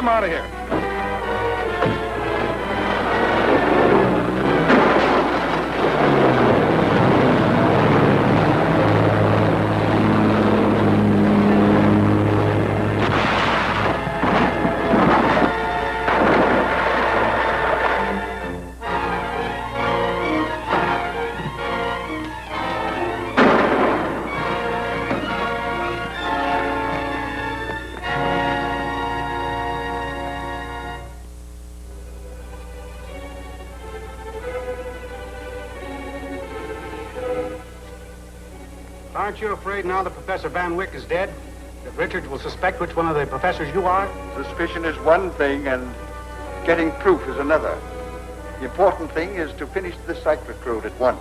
him out of here. Aren't you afraid now that Professor Van Wyck is dead, that Richards will suspect which one of the professors you are? Suspicion is one thing, and getting proof is another. The important thing is to finish the Cyclotrode at once.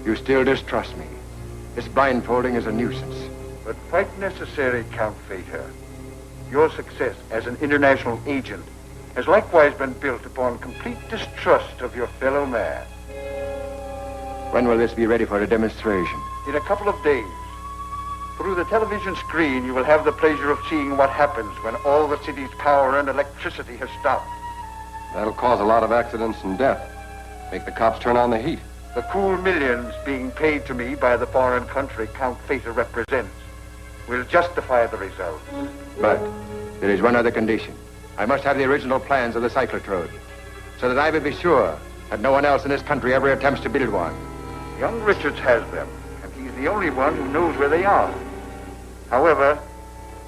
You still distrust me. This blindfolding is a nuisance. But quite necessary, Count Vader. Your success as an international agent has likewise been built upon complete distrust of your fellow man. When will this be ready for a demonstration? In a couple of days. Through the television screen, you will have the pleasure of seeing what happens when all the city's power and electricity has stopped. That'll cause a lot of accidents and death. Make the cops turn on the heat. The cool millions being paid to me by the foreign country Count Vader represents will justify the result. But there is one other condition. I must have the original plans of the Cyclotrode, so that I may be sure that no one else in this country ever attempts to build one. Young Richards has them, and he's the only one who knows where they are. However,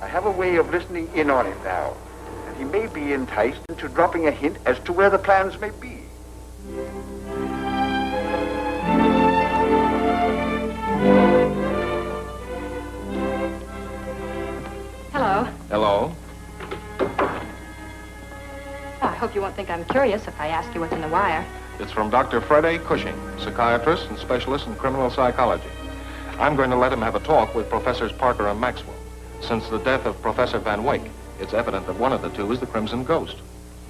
I have a way of listening in on him now, and he may be enticed into dropping a hint as to where the plans may be. Hello. Hello. Oh, I hope you won't think I'm curious if I ask you what's in the wire. It's from Dr. Fred A. Cushing, psychiatrist and specialist in criminal psychology. I'm going to let him have a talk with Professors Parker and Maxwell. Since the death of Professor Van Wyck, it's evident that one of the two is the Crimson Ghost.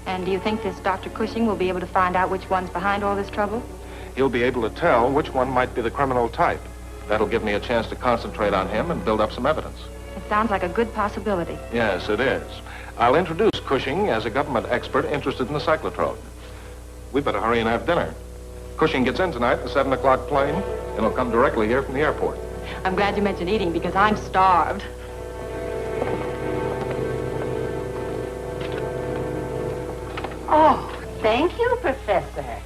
And do you think this Dr. Cushing will be able to find out which one's behind all this trouble? He'll be able to tell which one might be the criminal type. That'll give me a chance to concentrate on him and build up some evidence. It sounds like a good possibility. Yes, it is. I'll introduce Cushing as a government expert interested in the Cyclotrode. We better hurry and have dinner. Cushing gets in tonight, the 7 o'clock plane, and he'll come directly here from the airport. I'm glad you mentioned eating because I'm starved. Oh, thank you, Professor.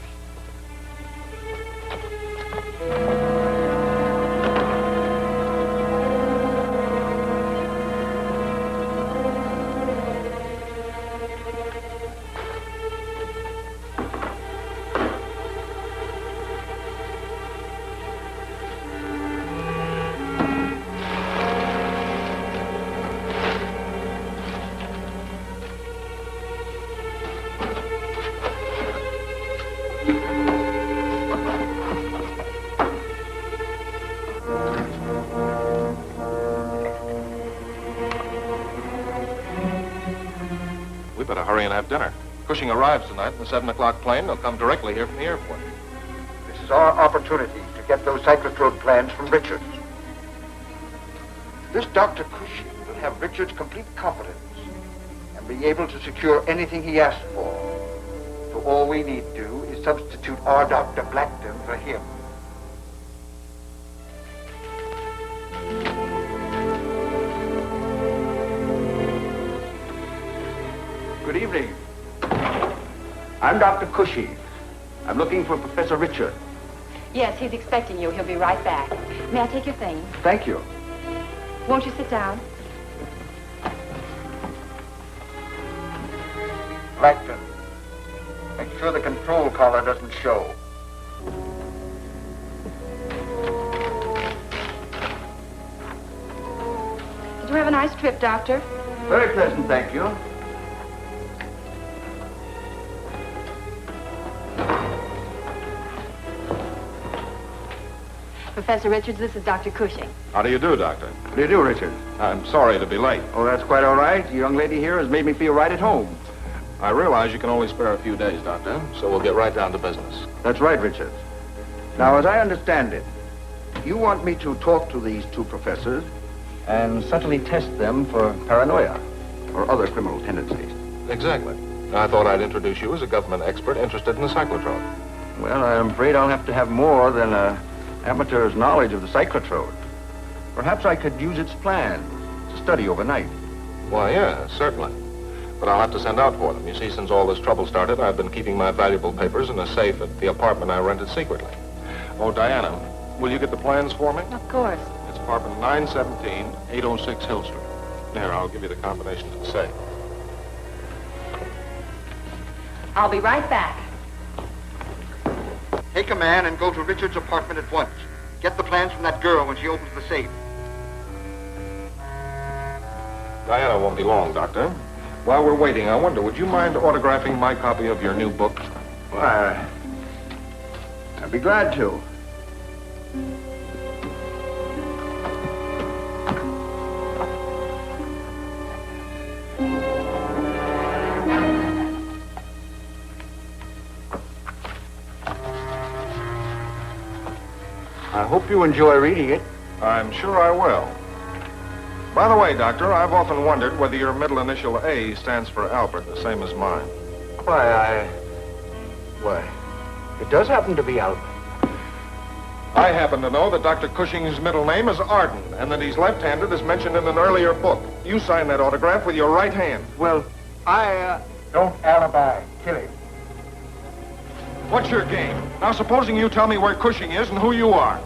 Hurry and have dinner. Cushing arrives tonight in the 7 o'clock plane. They'll come directly here from the airport. This is our opportunity to get those Cyclotrode plans from Richards. This Dr. Cushing will have Richards' complete confidence and be able to secure anything he asks for. So all we need to do is substitute our Dr. Blackton for him. Good evening. I'm Dr. Cushing. I'm looking for Professor Richard. Yes, he's expecting you. He'll be right back. May I take your things? Thank you. Won't you sit down? Blackton, make sure the control collar doesn't show. Did you have a nice trip, Doctor? Very pleasant, thank you. Professor Richards. This is Dr. Cushing. How do you do, Doctor? How do you do, Richard? I'm sorry to be late. Oh, that's quite all right. The young lady here has made me feel right at home. I realize you can only spare a few days, Doctor, so we'll get right down to business. That's right, Richard. Now, as I understand it, you want me to talk to these two professors and subtly test them for paranoia or other criminal tendencies. Exactly. I thought I'd introduce you as a government expert interested in the cyclotrode. Well, I'm afraid I'll have to have more than an amateur's knowledge of the cyclotrode. Perhaps I could use its plans to study overnight. Why, yeah, certainly. But I'll have to send out for them. You see, since all this trouble started, I've been keeping my valuable papers in a safe at the apartment I rented secretly. Oh, Diana, will you get the plans for me? Of course. It's apartment 917, 806 Hill Street. There, I'll give you the combination to the safe. I'll be right back. Take a man and go to Richard's apartment at once. Get the plans from that girl when she opens the safe. Diana won't be long, Doctor. While we're waiting, I wonder, would you mind autographing my copy of your new book? Why, I'd be glad to. I hope you enjoy reading it. I'm sure I will. By the way, Doctor, I've often wondered whether your middle initial A stands for Albert, the same as mine. Why, it does happen to be Albert. I happen to know that Dr. Cushing's middle name is Arden, and that he's left-handed as mentioned in an earlier book. You sign that autograph with your right hand. Well, Don't alibi. Kill him. What's your game? Now, supposing you tell me where Cushing is and who you are.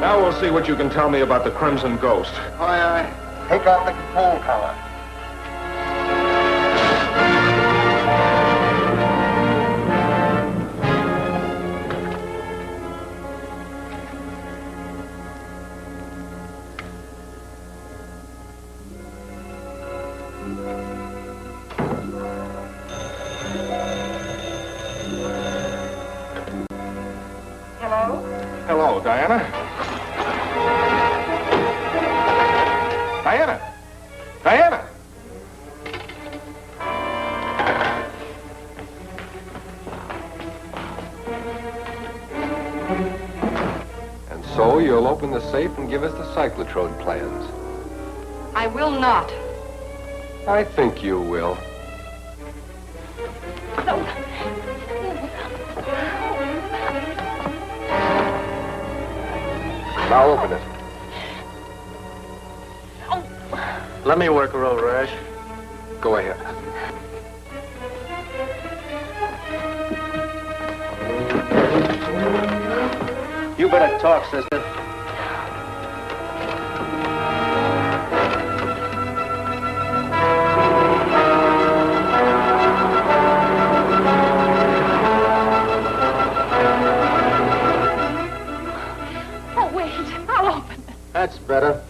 Now we'll see what you can tell me about the Crimson Ghost. Take off the control collar. Hello? Hello, Diana. Diana! Diana! And so you'll open the safe and give us the Cyclotrode plans. I will not. I think you will. Now open it. Let me work her over, Ash. Go ahead. You better talk, sister. Oh, wait. I'll open it. That's better.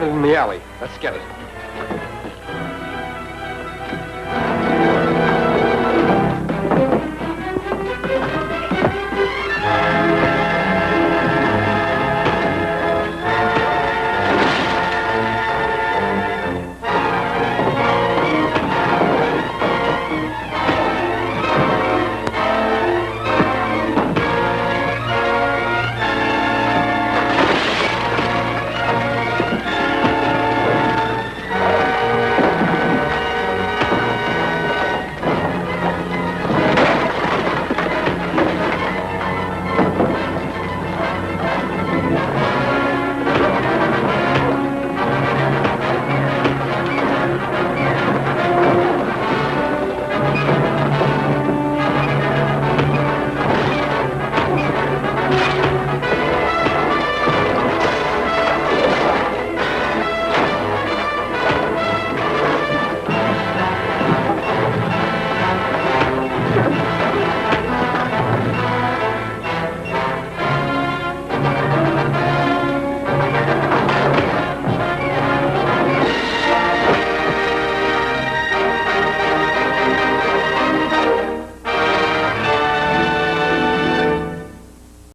it in the alley. Let's get it.